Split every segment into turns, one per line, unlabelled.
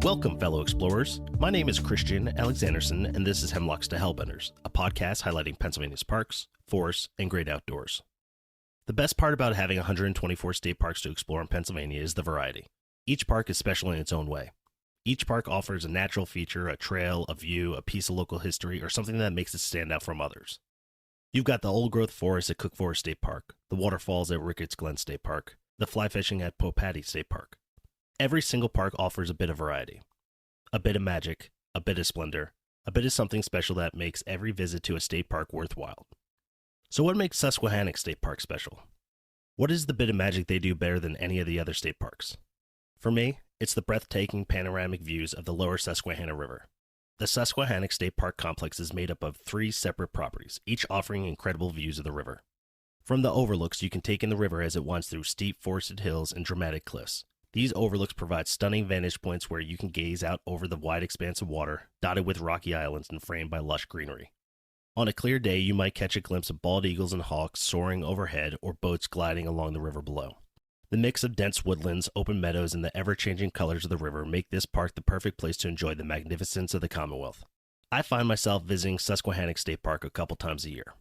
Welcome, fellow explorers. My name is Christian Alexanderson, and this is Hemlocks to Hellbenders, a podcast highlighting Pennsylvania's parks, forests, and great outdoors. The best part about having 124 state parks to explore in Pennsylvania is the variety. Each park is special in its own way. Each park offers a natural feature, a trail, a view, a piece of local history, or something that makes it stand out from others. You've got the old-growth forest at Cook Forest State Park, the waterfalls at Ricketts Glen State Park, the fly fishing at Poe Paddy State Park. Every single park offers a bit of variety, a bit of magic, a bit of splendor, a bit of something special that makes every visit to a state park worthwhile. So what makes Susquehannock State Park special? What is the bit of magic they do better than any of the other state parks? For me, it's the breathtaking panoramic views of the Lower Susquehanna River. The Susquehannock State Park Complex is made up of 3 separate properties, each offering incredible views of the river. From the overlooks, you can take in the river as it winds through steep forested hills and dramatic cliffs. These overlooks provide stunning vantage points where you can gaze out over the wide expanse of water, dotted with rocky islands and framed by lush greenery. On a clear day, you might catch a glimpse of bald eagles and hawks soaring overhead or boats gliding along the river below. The mix of dense woodlands, open meadows, and the ever-changing colors of the river make this park the perfect place to enjoy the magnificence of the Commonwealth. I find myself visiting Susquehannock State Park a couple times a year.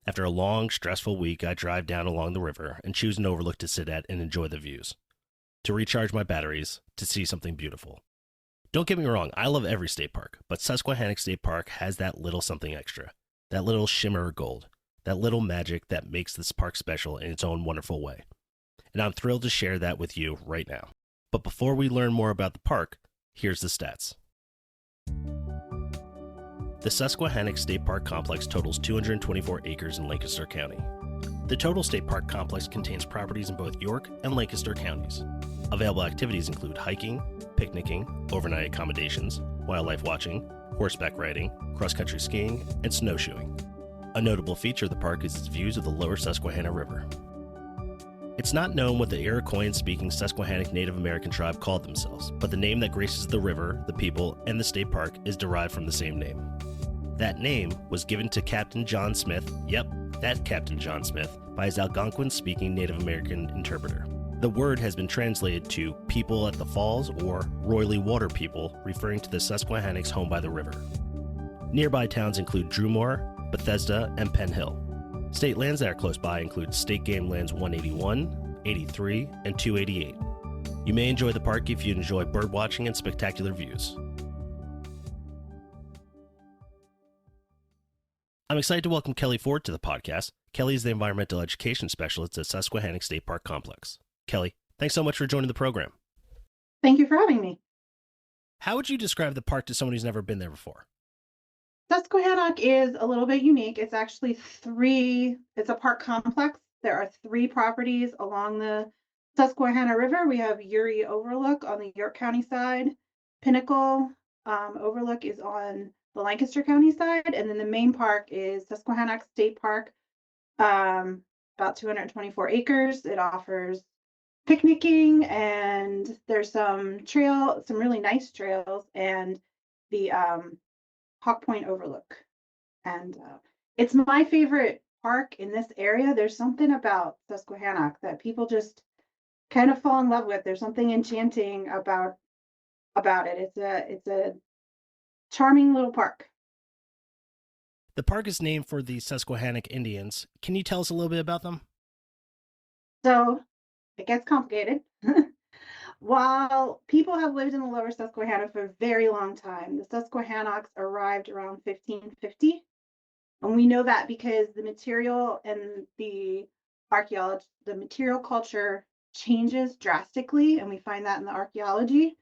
After a long, stressful week, I drive down along the river and choose an overlook to sit at and enjoy the views. To recharge my batteries, to see something beautiful. Don't get me wrong, I love every state park, but Susquehannock State Park has that little something extra, that little shimmer of gold, that little magic that makes this park special in its own wonderful way. And I'm thrilled to share that with you right now. But before we learn more about the park, here's the stats. The Susquehannock State Park Complex totals 224 acres in Lancaster County. The total state park complex contains properties in both York and Lancaster counties. Available activities include hiking, picnicking, overnight accommodations, wildlife watching, horseback riding, cross-country skiing, and snowshoeing. A notable feature of the park is its views of the Lower Susquehanna River. It's not known what the Iroquoian-speaking Susquehannock Native American tribe called themselves, but the name that graces the river, the people, and the state park is derived from the same name. That name was given to Captain John Smith, that Captain John Smith, by his Algonquin-speaking Native American interpreter. The word has been translated to people at the falls or roily water people, referring to the Susquehannocks home by the river. Nearby towns include Drumore, Bethesda, and Penn Hill. State lands that are close by include State Game Lands 181, 83, and 288. You may enjoy the park if you enjoy bird watching and spectacular views. I'm excited to welcome Kelly Ford to the podcast. Kelly is the Environmental Education Specialist at Susquehannock State Park Complex. Kelly, thanks so much for joining the program.
Thank you for having me.
How would you describe the park to someone who's never been there before?
Susquehannock is a little bit unique. It's actually it's a park complex. There are 3 properties along the Susquehanna River. We have Uri Overlook on the York County side. Pinnacle Overlook is on the Lancaster County side, and then the main park is Susquehannock State Park, about 224 acres. It offers picnicking, and there's some really nice trails, and the Hawk Point Overlook. And it's my favorite park in this area. There's something about Susquehannock that people just kind of fall in love with. There's something enchanting about it. It's a charming little park.
The park is named for the Susquehannock Indians. Can you tell us a little bit about them?
So it gets complicated. While people have lived in the Lower Susquehanna for a very long time, the Susquehannocks arrived around 1550. And we know that because the material and the archaeology, the material culture changes drastically, and we find that in the archaeology.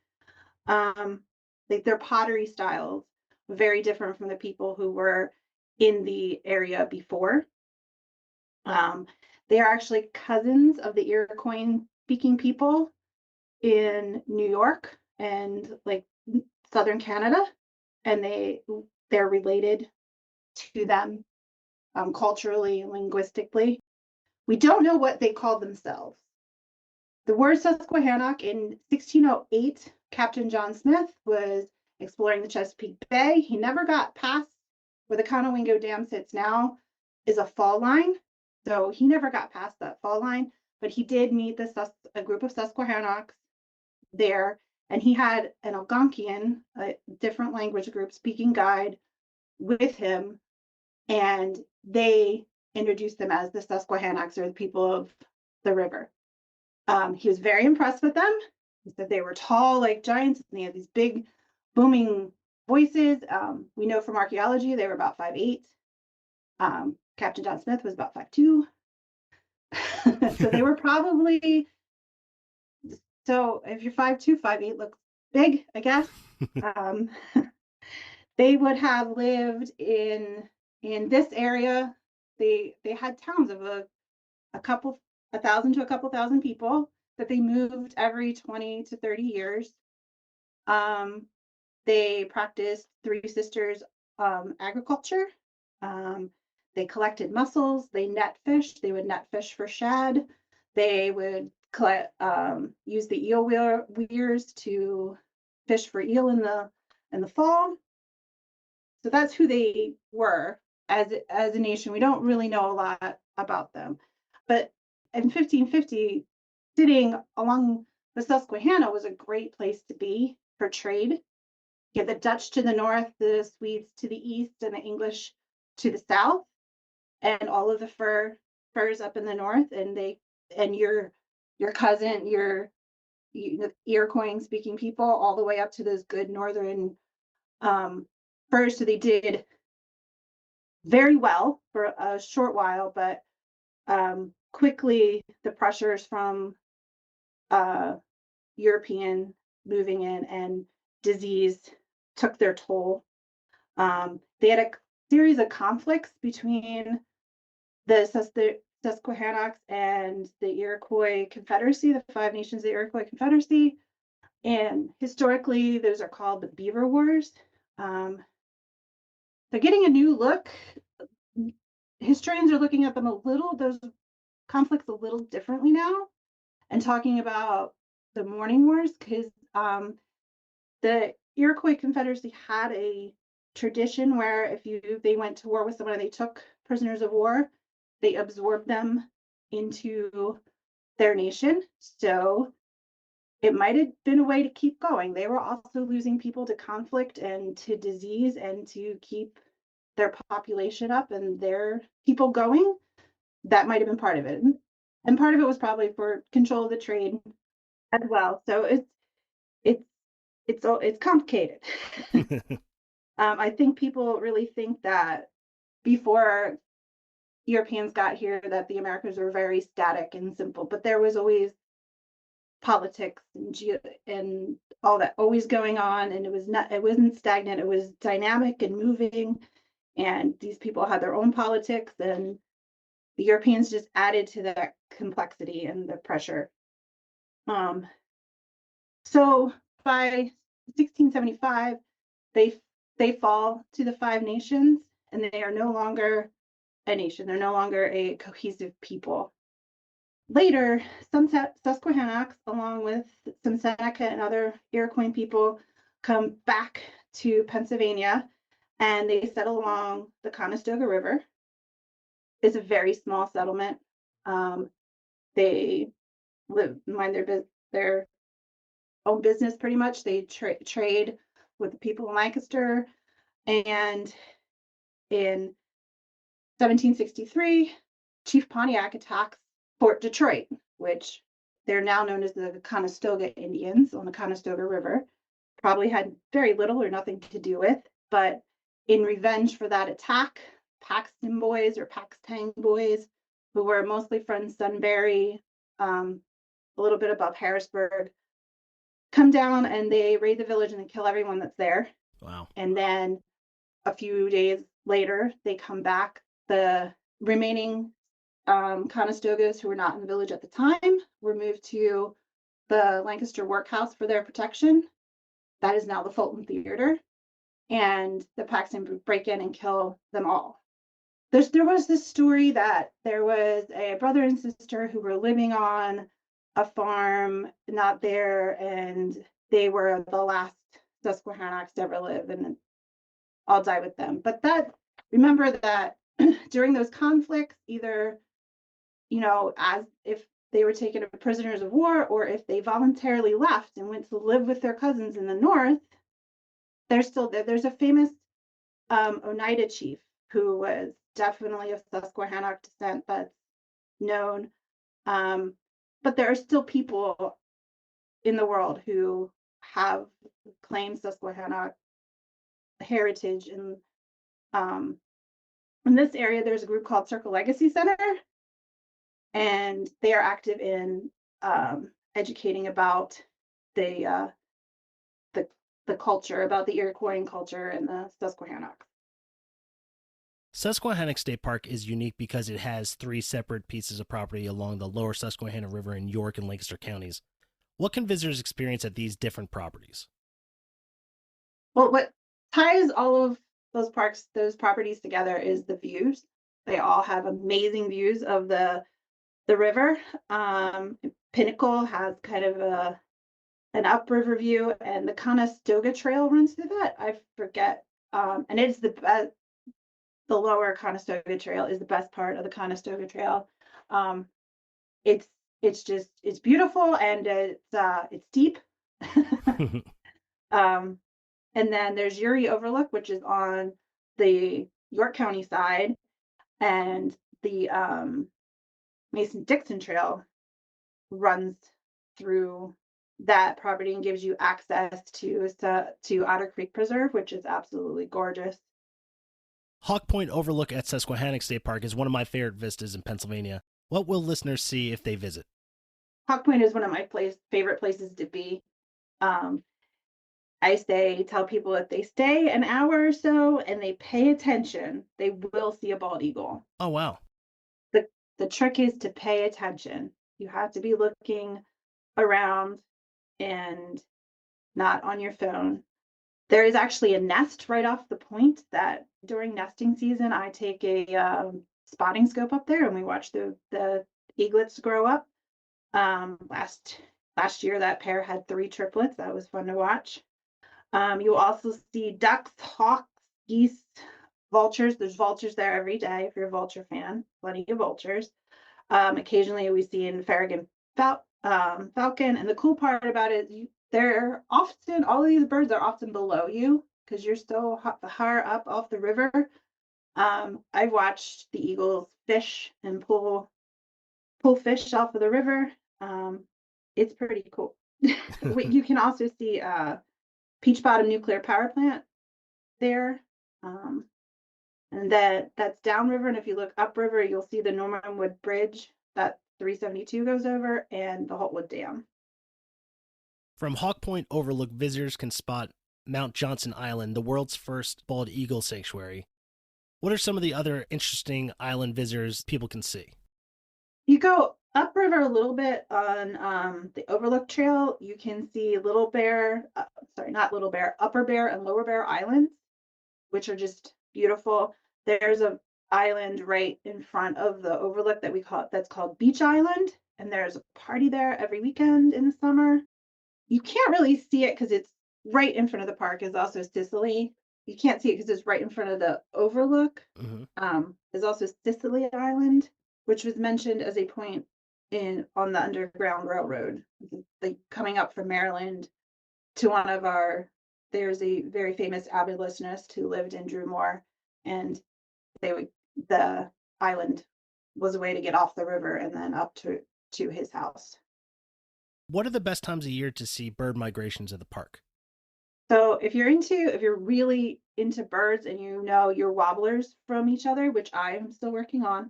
Like their pottery styles were very different from the people who were in the area before. They are actually cousins of the Iroquoian-speaking people in New York and like southern Canada, and they're related to them culturally and linguistically. We don't know what they called themselves. The word Susquehannock in 1608, Captain John Smith was exploring the Chesapeake Bay. He never got past where the Conowingo Dam sits now is a fall line. So he never got past that fall line, but he did meet a group of Susquehannocks there, And he had an Algonquian, a different language group speaking guide with him, and they introduced them as the Susquehannocks, or the people of the river. He was very impressed with them. He said they were tall like giants, and they had these big booming voices. We know from archaeology they were about 5'8". Captain John Smith was about 5'2". So they were probably, so if you're 5'2", 5'8" looks big, I guess. They would have lived in this area. They had towns of a thousand to a couple thousand people that they moved every 20 to 30 years. They practiced Three Sisters agriculture. They collected mussels. They net fished. They would net fish for shad. They would use the eel weirs to fish for eel in the fall. So that's who they were as a nation. We don't really know a lot about them, but in 1550, sitting along the Susquehanna was a great place to be for trade. You had the Dutch to the north, the Swedes to the east, and the English to the south, and all of the furs up in the north. And your cousin, your Iroquois speaking people, all the way up to those good northern furs. So they did very well for a short while, but quickly the pressures from European moving in and disease took their toll. They had a series of conflicts between the Susquehannocks and the Iroquois Confederacy, the Five Nations of the Iroquois Confederacy. And historically, those are called the Beaver Wars. They're getting a new look. Historians are looking at them those conflicts a little differently now, and talking about the Morning Wars, because the Iroquois Confederacy had a tradition where if they went to war with someone and they took prisoners of war, they absorbed them into their nation. So it might have been a way to keep going. They were also losing people to conflict and to disease, and to keep their population up and their people going. That might have been part of it. And part of it was probably for control of the trade as well. So it's complicated. I think people really think that before Europeans got here that the Americas were very static and simple, but there was always politics and all that always going on, and it wasn't stagnant. It was dynamic and moving, and these people had their own politics, and the Europeans just added to that complexity and the pressure. So by 1675, they fall to the Five Nations, and they are no longer a nation. They're no longer a cohesive people. Later, some Susquehannocks, along with some Seneca and other Iroquois people, come back to Pennsylvania, and they settle along the Conestoga River. It's a very small settlement. They mind their own business pretty much. They trade with the people in Lancaster, and in 1763, Chief Pontiac attacks Fort Detroit, which they're now known as the Conestoga Indians on the Conestoga River. Probably had very little or nothing to do with, but in revenge for that attack, Paxton boys or Paxtang boys, who were mostly from Sunbury, a little bit above Harrisburg, come down and they raid the village and they kill everyone that's there.
Wow.
And then a few days later, they come back. The remaining Conestogas who were not in the village at the time were moved to the Lancaster Workhouse for their protection. That is now the Fulton Theater. And the Paxton break in and kill them all. There was this story that there was a brother and sister who were living on a farm not there, and they were the last Susquehannocks to ever live, and I'll die with them. But remember that during those conflicts, either, as if they were taken as prisoners of war or if they voluntarily left and went to live with their cousins in the north, they're still there. There's a famous Oneida chief who was definitely of Susquehannock descent that's known. But there are still people in the world who have claimed Susquehannock heritage. And in this area, there's a group called Circle Legacy Center, and they are active in educating about the the culture, about the Iroquoian culture and the Susquehannock.
Susquehannock State Park is unique because it has 3 separate pieces of property along the Lower Susquehanna River in York and Lancaster counties. What can visitors experience at these different properties?
Well, what ties all of those parks, those properties together is the views. They all have amazing views of the river. Pinnacle has kind of an upriver view, and the Conestoga Trail runs through that. I forget, and it's the best. The Lower Conestoga Trail is the best part of the Conestoga Trail. It's it's beautiful, and it's deep. And then there's Uri Overlook, which is on the York County side, and the Mason-Dixon Trail runs through that property and gives you access to Otter Creek Preserve, which is absolutely gorgeous.
Hawk Point Overlook at Susquehannock State Park is one of my favorite vistas in Pennsylvania. What will listeners see if they visit?
Hawk Point is one of my favorite places to be. I tell people if they stay an hour or so and they pay attention, they will see a bald eagle.
Oh, wow.
The trick is to pay attention. You have to be looking around and not on your phone. There is actually a nest right off the point that during nesting season, I take a spotting scope up there and we watch the eaglets grow up. Last year, that pair had 3 triplets. That was fun to watch. You'll also see ducks, hawks, geese, vultures. There's vultures there every day if you're a vulture fan. Plenty of vultures. Occasionally, we see in Farragut falcon. And the cool part about it is they're often, all of these birds are often below you because you're so higher up off the river. I've watched the eagles fish and pull fish off of the river. It's pretty cool. You can also see Peach Bottom Nuclear Power Plant there. And that's downriver. And if you look upriver, you'll see the Norman Wood Bridge that 372 goes over and the Holtwood Dam.
From Hawk Point Overlook, visitors can spot Mount Johnson Island, the world's first bald eagle sanctuary. What are some of the other interesting island visitors people can see?
You go upriver a little bit on the Overlook Trail. You can see Upper Bear and Lower Bear Islands, which are just beautiful. There's an island right in front of the Overlook that's called Beach Island, and there's a party there every weekend in the summer. You can't really see it because it's right in front of the park. Is also Sicily. You can't see it because it's right in front of the Overlook.
Mm-hmm.
There's also Sicily Island, which was mentioned as a point on the Underground Railroad, like coming up from Maryland to there's a very famous abolitionist who lived in Drew Moor, and the island was a way to get off the river and then up to his house.
What are the best times of year to see bird migrations at the park?
So if you're really into birds and you know your wobblers from each other, which I'm still working on,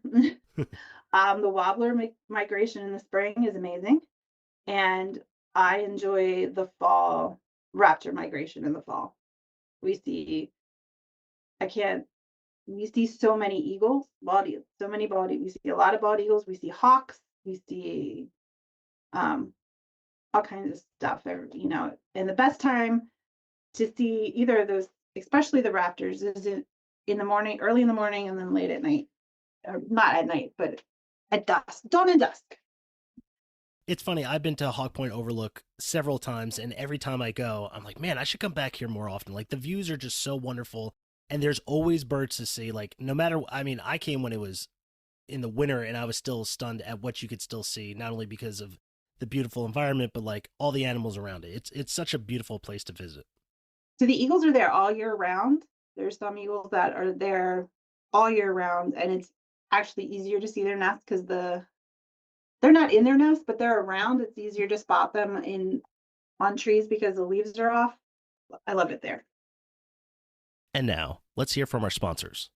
the wobbler migration in the spring is amazing. And I enjoy the fall raptor migration in the fall. We see so many eagles, so many bald eagles. We see a lot of bald eagles. We see hawks. We see all kinds of stuff, and the best time to see either of those, especially the raptors, is in the morning, early in the morning, and then late at night. Or not at night, but at dusk, dawn and dusk.
It's funny, I've been to Hawk Point Overlook several times, and every time I go, I'm like, man, I should come back here more often. Like, the views are just so wonderful, and there's always birds to see. Like, no matter, I came when it was in the winter, and I was still stunned at what you could still see, not only because of the beautiful environment, but like all the animals around it. It's such a beautiful place to visit.
So the eagles are there all year round. There's some eagles that are there all year round, and it's actually easier to see their nest because they're not in their nest, but they're around. It's easier to spot them on trees because the leaves are off. I love it there.
And now, let's hear from our sponsors.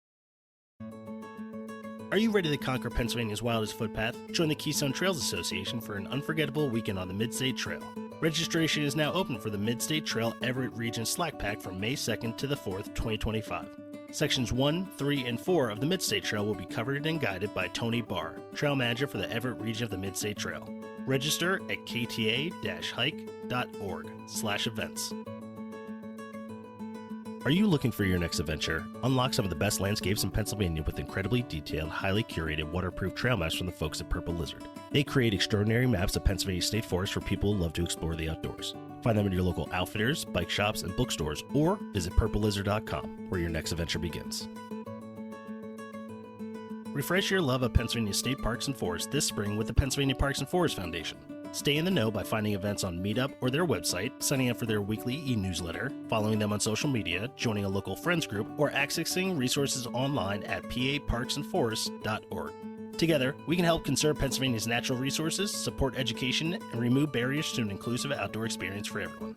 Are you ready to conquer Pennsylvania's wildest footpath? Join the Keystone Trails Association for an unforgettable weekend on the Mid-State Trail. Registration is now open for the Mid-State Trail Everett Region Slack Pack from May 2nd to the 4th, 2025. Sections 1, 3, and 4 of the Mid-State Trail will be covered and guided by Tony Barr, Trail Manager for the Everett region of the Mid-State Trail. Register at kta-hike.org/events. Are you looking for your next adventure? Unlock some of the best landscapes in Pennsylvania with incredibly detailed, highly curated, waterproof trail maps from the folks at Purple Lizard. They create extraordinary maps of Pennsylvania state forests for people who love to explore the outdoors. Find them in your local outfitters, bike shops, and bookstores, or visit purplelizard.com, where your next adventure begins. Refresh your love of Pennsylvania state parks and forests this spring with the Pennsylvania Parks and Forests Foundation. Stay in the know by finding events on Meetup or their website, signing up for their weekly e-newsletter, following them on social media, joining a local friends group, or accessing resources online at paparksandforests.org. Together, we can help conserve Pennsylvania's natural resources, support education, and remove barriers to an inclusive outdoor experience for everyone.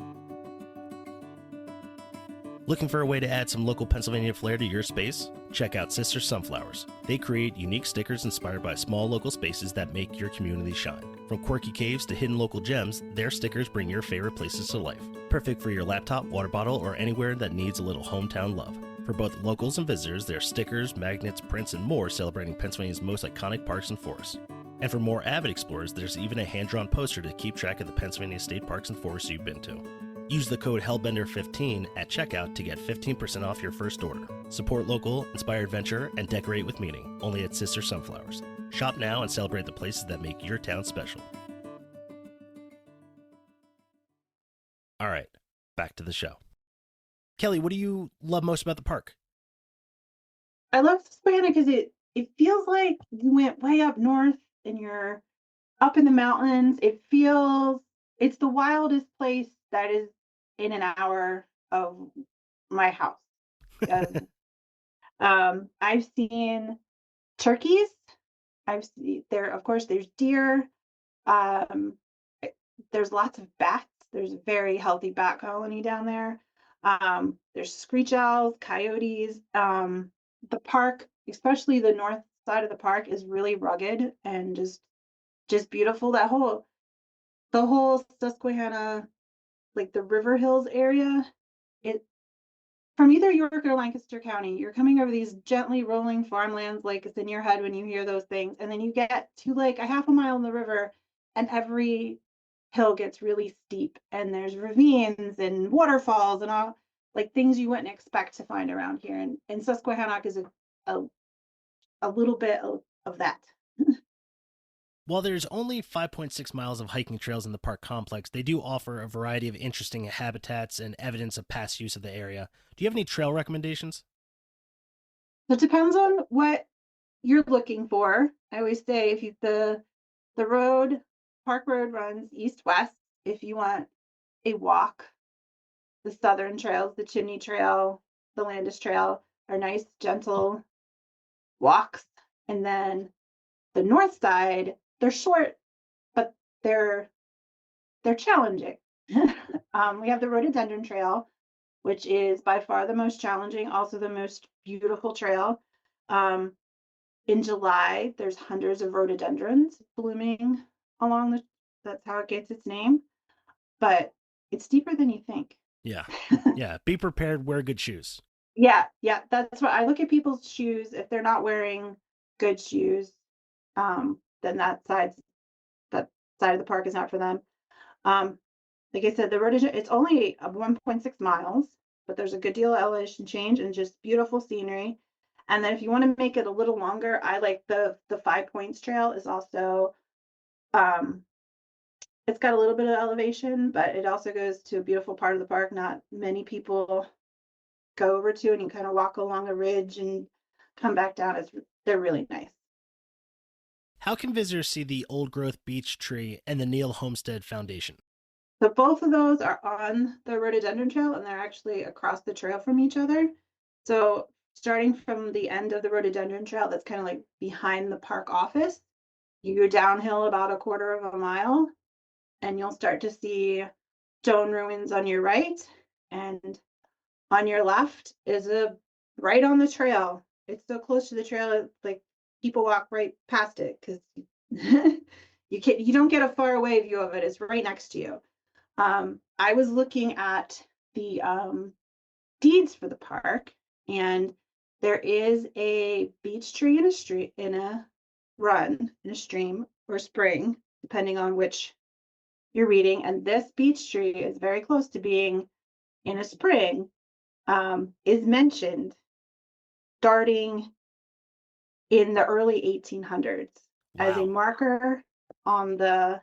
Looking for a way to add some local Pennsylvania flair to your space? Check out Sister Sunflowers. They create unique stickers inspired by small local spaces that make your community shine. From quirky caves to hidden local gems, their stickers bring your favorite places to life. Perfect for your laptop, water bottle, or anywhere that needs a little hometown love. For both locals and visitors, there are stickers, magnets, prints, and more celebrating Pennsylvania's most iconic parks and forests. And for more avid explorers, there's even a hand-drawn poster to keep track of the Pennsylvania state parks and forests you've been to. Use the code HELLBENDER15 at checkout to get 15% off your first order. Support local, inspire adventure, and decorate with meaning, only at Sister Sunflowers. Shop now and celebrate the places that make your town special. All right, back to the show. Kelly, what do you love most about the park?
I love Susquehanna because it feels like you went way up north and you're up in the mountains. It's the wildest place that is in an hour of my house. I've seen turkeys. Of course, there's deer. There's lots of bats. There's a very healthy bat colony down there. There's screech owls, coyotes. The park, especially the north side of the park, is really rugged and just beautiful. The whole Susquehanna, like the River Hills area, from either York or Lancaster County, you're coming over these gently rolling farmlands like it's in your head when you hear those things. And then you get to like a half a mile in the river and every hill gets really steep and there's ravines and waterfalls and all like things you wouldn't expect to find around here. And Susquehannock is a little bit of that.
While there's only 5.6 miles of hiking trails in the park complex, they do offer a variety of interesting habitats and evidence of past use of the area. Do you have any trail recommendations?
It depends on what you're looking for. I always say if the Park Road runs east-west. If you want a walk, the Southern Trails, the Chimney Trail, the Landis Trail are nice, gentle walks. And then the north side, they're short, but they're challenging. We have the Rhododendron Trail, which is by far the most challenging, also the most beautiful trail. In July, there's hundreds of rhododendrons blooming along that's how it gets its name, but it's deeper than you think.
Yeah. Be prepared, wear good shoes.
Yeah. That's what I look at people's shoes. If they're not wearing good shoes, then that side of the park is not for them. Like I said, the rhododendron, it's only 1.6 miles, but there's a good deal of elevation change and just beautiful scenery. And then if you want to make it a little longer, I like the 5 Points Trail is also, it's got a little bit of elevation, but it also goes to a beautiful part of the park not many people go over to, and you kind of walk along a ridge and come back down. They're really nice.
How can visitors see the old growth beech tree and the Neal Homestead Foundation?
So both of those are on the rhododendron trail and they're actually across the trail from each other. So starting from the end of the rhododendron trail, that's kind of like behind the park office, you go downhill about a quarter of a mile and you'll start to see stone ruins on your right, and on your left is a right on the trail. It's so close to the trail, like people walk right past it because you don't get a far away view of it. It's right next to you. I was looking at the deeds for the park, and there is a beech tree in a street in a run in a stream or spring, depending on which you're reading. And this beech tree is very close to being in a spring, is mentioned starting in the early 1800s as a
Wow.
marker on the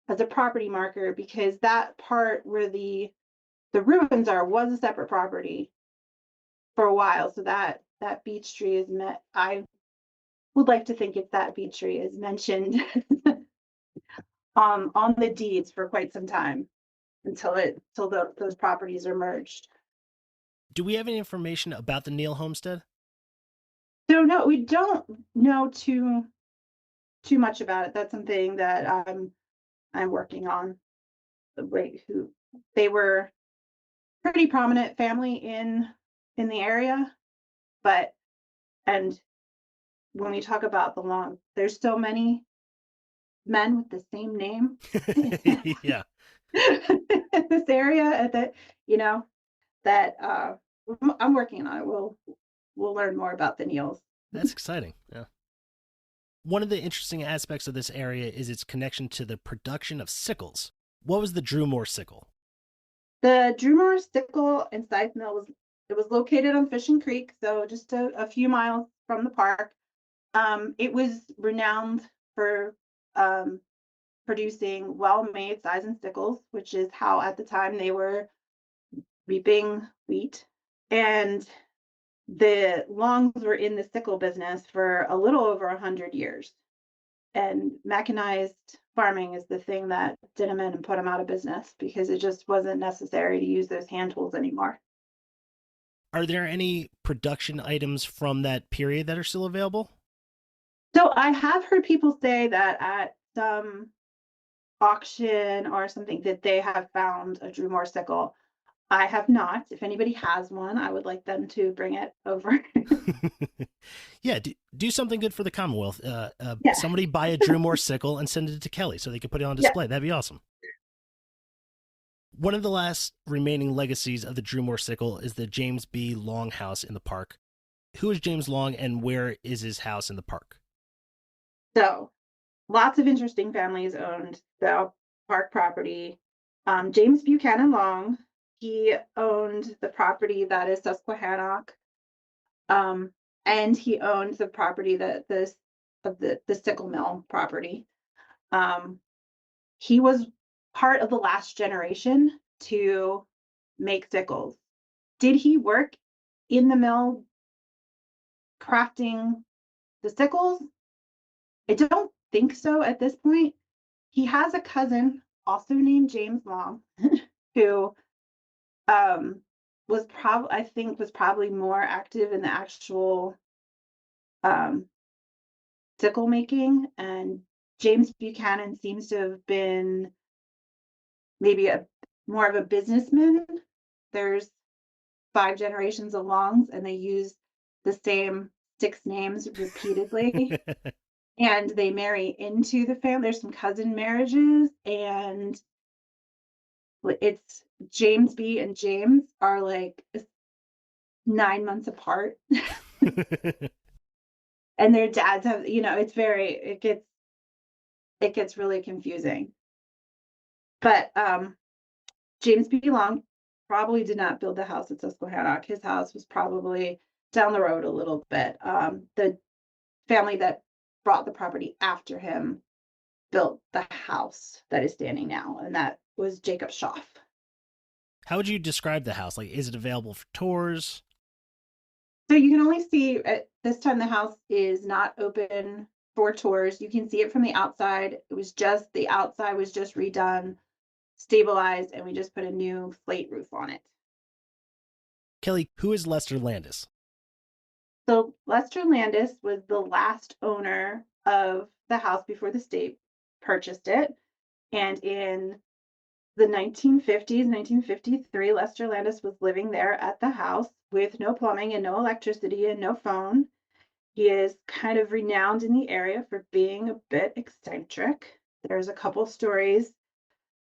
as a property marker, because that part where the ruins are was a separate property for a while. So that beech tree is met. I would like to think it's that beech tree is mentioned on the deeds for quite some time until those properties are merged.
Do we have any information about the Neal Homestead?
So no, we don't know too much about it. That's something that I'm working on. The way who they were pretty prominent family in the area, but and when we talk about the long, there's so many men with the same name in
Yeah,
this area that you know that I'm working on it. We'll learn more about the Neals.
that's exciting. Yeah. One of the interesting aspects of this area is its connection to the production of sickles. What was the Drumore sickle?
The Drumore Sickle and Scythe Mill was located on Fishing Creek, so just a few miles from the park. It was renowned for producing well-made size sickles, which is how at the time they were reaping wheat. And the Longs were in the sickle business for a little over 100 years. And mechanized farming is the thing that did them in and put them out of business because it just wasn't necessary to use those hand tools anymore.
Are there any production items from that period that are still available?
So I have heard people say that at some auction or something that they have found a Drumore sickle. I have not. If anybody has one, I would like them to bring it over.
Yeah, do something good for the Commonwealth.
Yeah,
Somebody buy a Drumore sickle and send it to Kelly so they can put it on
yeah.
display. That'd be awesome. One of the last remaining legacies of the Drumore sickle is the James B. Long house in the park. Who is James Long and where is his house in the park?
So lots of interesting families owned the park property. James Buchanan Long, he owned the property that is Susquehannock, and he owned the property that this of the sickle mill property. Um, he was part of the last generation to make sickles. Did he work in the mill crafting the sickles? I don't think so at this point. He has a cousin also named James Long who um was probably more active in the actual um sickle making, and James Buchanan seems to have been maybe a more of a businessman. There's 5 generations of Longs and they use the same 6 names repeatedly, and they marry into the family. There's some cousin marriages, and it's James B and James are like 9 months apart. And their dads have, it gets really confusing. But James B. Long probably did not build the house at Susquehannock. His house was probably down the road a little bit. The family that brought the property after him built the house that is standing now, and that was Jacob Schaff.
How would you describe the house? Like, is it available for tours?
So you can only see at this time the house is not open for tours. You can see it from the outside. The outside was just redone, stabilized, and we just put a new slate roof on it.
Kelly, who is Lester Landis?
So Lester Landis was the last owner of the house before the state purchased it. And in the 1950s, 1953, Lester Landis was living there at the house with no plumbing and no electricity and no phone. He is kind of renowned in the area for being a bit eccentric. There's a couple stories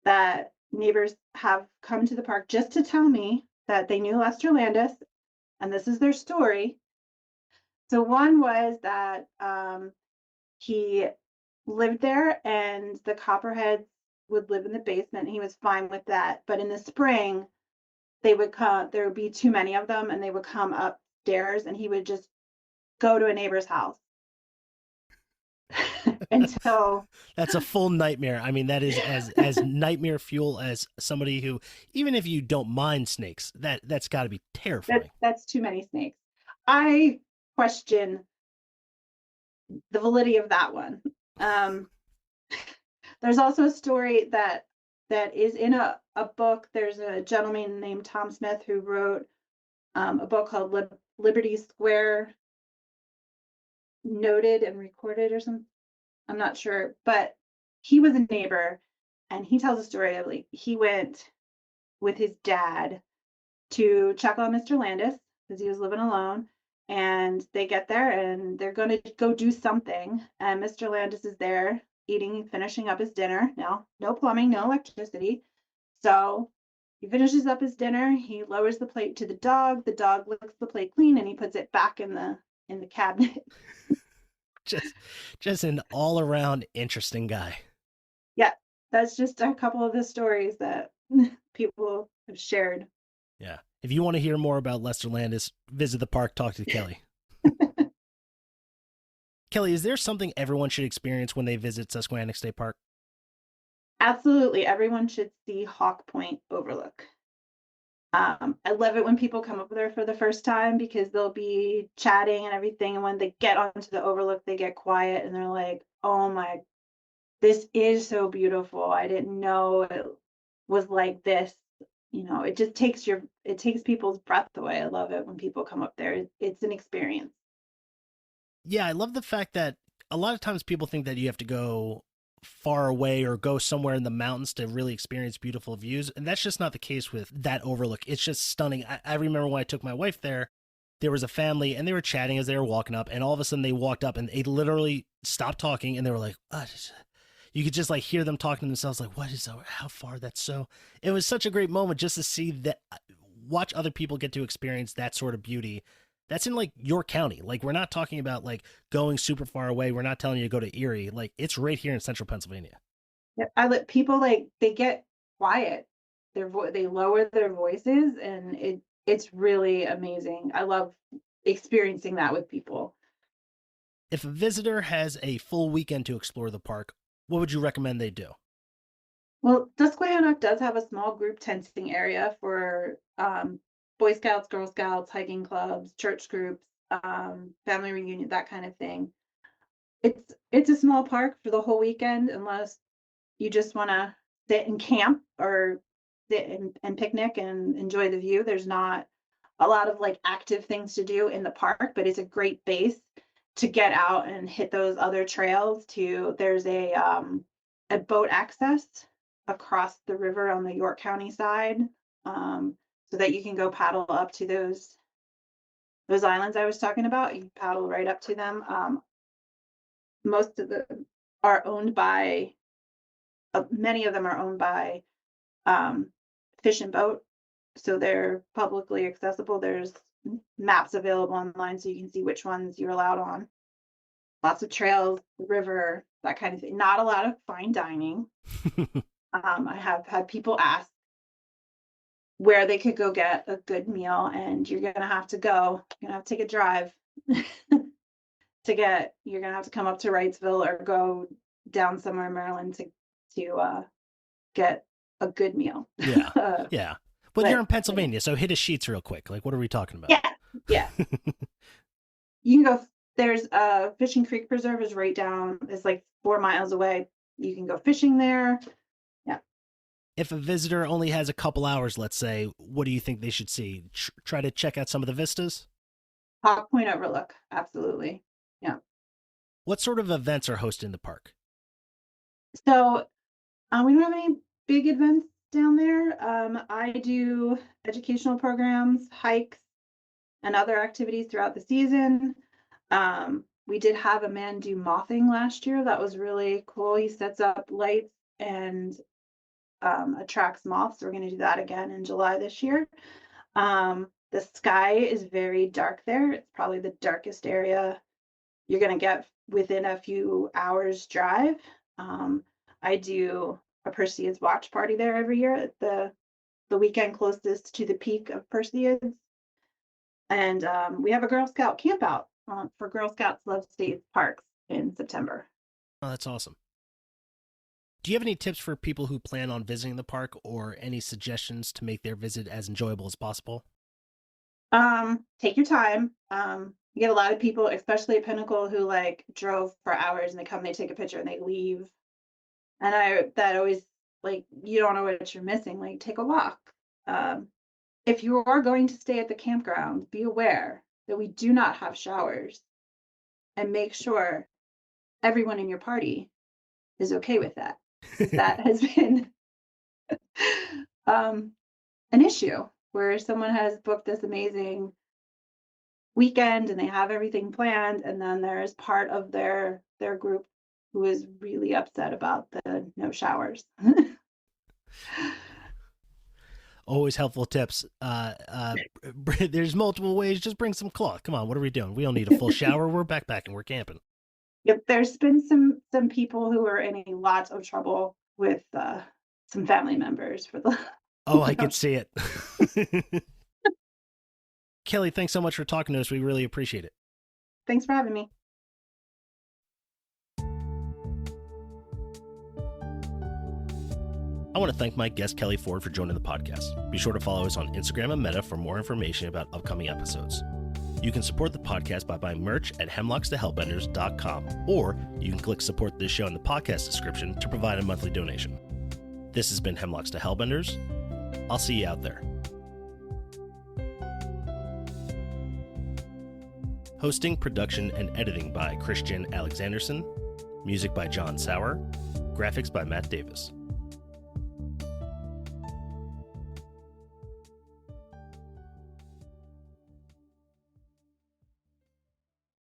that neighbors have come to the park just to tell me that they knew Lester Landis, and this is their story. So one was that he lived there and the copperheads would live in the basement, and he was fine with that. But in the spring, there would be too many of them, and they would come upstairs, and he would just go to a neighbor's house. Until
That's a full nightmare. I mean, that is as nightmare fuel as somebody who, even if you don't mind snakes, that's got to be terrifying.
That's too many snakes. I question the validity of that one. There's also a story that is in a book. There's a gentleman named Tom Smith who wrote a book called Liberty Square Noted and Recorded or something. I'm not sure, but he was a neighbor, and he tells a story of like he went with his dad to check on Mr. Landis because he was living alone. And they get there and they're going to go do something. And Mr. Landis is there finishing up his dinner. Now, no plumbing, no electricity. So he finishes up his dinner. He lowers the plate to the dog. The dog licks the plate clean, and he puts it back in the cabinet.
just an all around interesting guy.
Yeah, that's just a couple of the stories that people have shared.
Yeah. If you want to hear more about Lester Landis, visit the park, talk to Kelly. Kelly, is there something everyone should experience when they visit Susquehannock State Park?
Absolutely. Everyone should see Hawk Point Overlook. I love it when people come up there for the first time because they'll be chatting and everything. And when they get onto the overlook, they get quiet and they're like, oh my, this is so beautiful. I didn't know it was like this. You know, it just takes people's breath away. I love it when people come up there. It's an experience.
Yeah, I love the fact that a lot of times people think that you have to go far away or go somewhere in the mountains to really experience beautiful views. And that's just not the case with that overlook. It's just stunning. I remember when I took my wife there was a family and they were chatting as they were walking up, and all of a sudden they walked up and they literally stopped talking and they were like, you could just like hear them talking to themselves like, how far that's so. It was such a great moment just to see that, watch other people get to experience that sort of beauty. That's in like York County. Like, we're not talking about like going super far away. We're not telling you to go to Erie. Like, it's right here in central Pennsylvania.
Yeah, I let people they get quiet. They lower their voices, and it's really amazing. I love experiencing that with people.
If a visitor has a full weekend to explore the park, what would you recommend they do?
Well, Susquehannock does have a small group tenting area for Boy Scouts, Girl Scouts, hiking clubs, church groups, family reunion, that kind of thing. It's a small park for the whole weekend, unless you just want to sit and camp or sit and picnic and enjoy the view. There's not a lot of like active things to do in the park, but it's a great base to get out and hit those other trails. There's a boat access across the river on the York County side, so that you can go paddle up to those islands I was talking about. You paddle right up to them. Most of them are owned by, many of them are owned by Fish and Boat, so they're publicly accessible. There's maps available online so you can see which ones you're allowed on. Lots of trails, river, that kind of thing. Not a lot of fine dining. I have had people ask where they could go get a good meal, and you're gonna have to take a drive you're gonna have to come up to Wrightsville or go down somewhere in Maryland to get a good meal.
Yeah. Yeah. But you're in Pennsylvania, so hit a Sheets real quick. Like, what are we talking about?
Yeah. You can go There's a Fishing Creek Preserve is right down. It's like 4 miles away. You can go fishing there. Yeah.
If a visitor only has a couple hours, let's say, what do you think they should see? Try to check out some of the vistas?
Hawk Point Overlook. Absolutely. Yeah.
What sort of events are hosted in the park?
So we don't have any big events down there. I do educational programs, hikes, and other activities throughout the season. We did have a man do mothing last year. That was really cool. He sets up lights and attracts moths. So we're going to do that again in July this year. The sky is very dark there. It's probably the darkest area you're going to get within a few hours drive. I do a Perseids watch party there every year at the weekend closest to the peak of Perseids. And we have a Girl Scout camp out for Girl Scouts Love State Parks in September.
Oh, that's awesome. Do you have any tips for people who plan on visiting the park, or any suggestions to make their visit as enjoyable as possible?
Take your time. You get a lot of people, especially at Pinnacle, who like drove for hours and they come, they take a picture and they leave. And that always, like, you don't know what you're missing. Like, take a walk. If you are going to stay at the campground, be aware that we do not have showers, and make sure everyone in your party is okay with that. That has been an issue where someone has booked this amazing weekend and they have everything planned, and then there's part of their group who is really upset about the no showers.
Always helpful tips. There's multiple ways. Just bring some cloth. Come on, what are we doing? We don't need a full shower. We're backpacking. We're camping.
Yep, there's been some people who are in a lot of trouble with some family members for the.
Oh, I could see it. Kelly, thanks so much for talking to us. We really appreciate it.
Thanks for having me.
I want to thank my guest, Kelly Ford, for joining the podcast. Be sure to follow us on Instagram and Meta for more information about upcoming episodes. You can support the podcast by buying merch at hemlockstohellbenders.com, or you can click support this show in the podcast description to provide a monthly donation. This has been Hemlocks to Hellbenders. I'll see you out there. Hosting, production, and editing by Christian Alexanderson. Music by John Sauer. Graphics by Matt Davis.